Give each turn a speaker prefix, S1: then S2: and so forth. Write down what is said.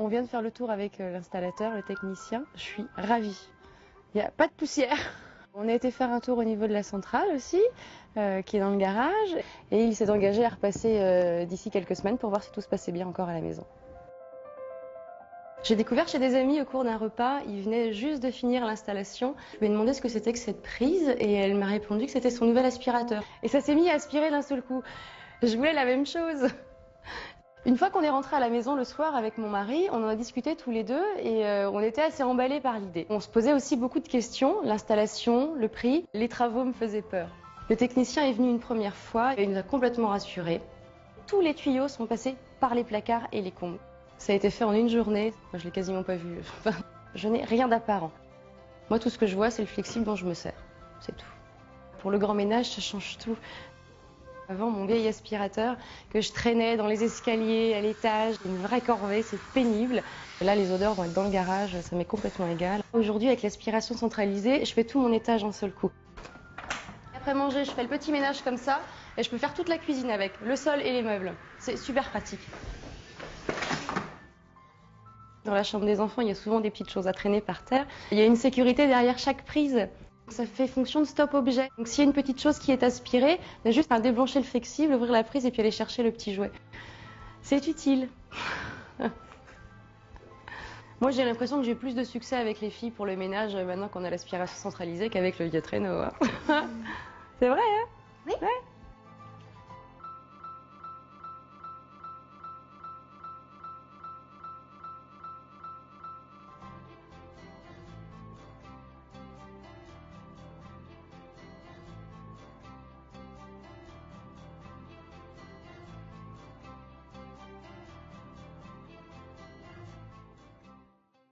S1: On vient de faire le tour avec l'installateur, le technicien. Je suis ravie. Il n'y a pas de poussière. On a été faire un tour au niveau de la centrale aussi, qui est dans le garage. Et il s'est engagé à repasser d'ici quelques semaines pour voir si tout se passait bien encore à la maison. J'ai découvert chez des amis au cours d'un repas, ils venaient juste de finir l'installation. Je lui ai demandé ce que c'était que cette prise et elle m'a répondu que c'était son nouvel aspirateur. Et ça s'est mis à aspirer d'un seul coup. Je voulais la même chose. Une fois qu'on est rentré à la maison le soir avec mon mari, on en a discuté tous les deux et on était assez emballés par l'idée. On se posait aussi beaucoup de questions, l'installation, le prix, les travaux me faisaient peur. Le technicien est venu une première fois et il nous a complètement rassurés. Tous les tuyaux sont passés par les placards et les combles. Ça a été fait en une journée, moi je l'ai quasiment pas vu. Enfin, je n'ai rien d'apparent. Moi tout ce que je vois c'est le flexible dont je me sers, c'est tout. Pour le grand ménage ça change tout. Avant mon vieil aspirateur que je traînais dans les escaliers à l'étage, une vraie corvée, c'est pénible. Là les odeurs vont être dans le garage, ça m'est complètement égal. Aujourd'hui avec l'aspiration centralisée, je fais tout mon étage en seul coup. Après manger, je fais le petit ménage comme ça et je peux faire toute la cuisine avec, le sol et les meubles. C'est super pratique. Dans la chambre des enfants, il y a souvent des petites choses à traîner par terre. Il y a une sécurité derrière chaque prise. Ça fait fonction de stop-objet. Donc s'il y a une petite chose qui est aspirée, on a juste à débrancher le flexible, ouvrir la prise et puis aller chercher le petit jouet. C'est utile. Moi j'ai l'impression que j'ai plus de succès avec les filles pour le ménage maintenant qu'on a l'aspiration centralisée qu'avec le vieux traîneau. C'est vrai, hein?
S2: Oui.
S1: Ouais.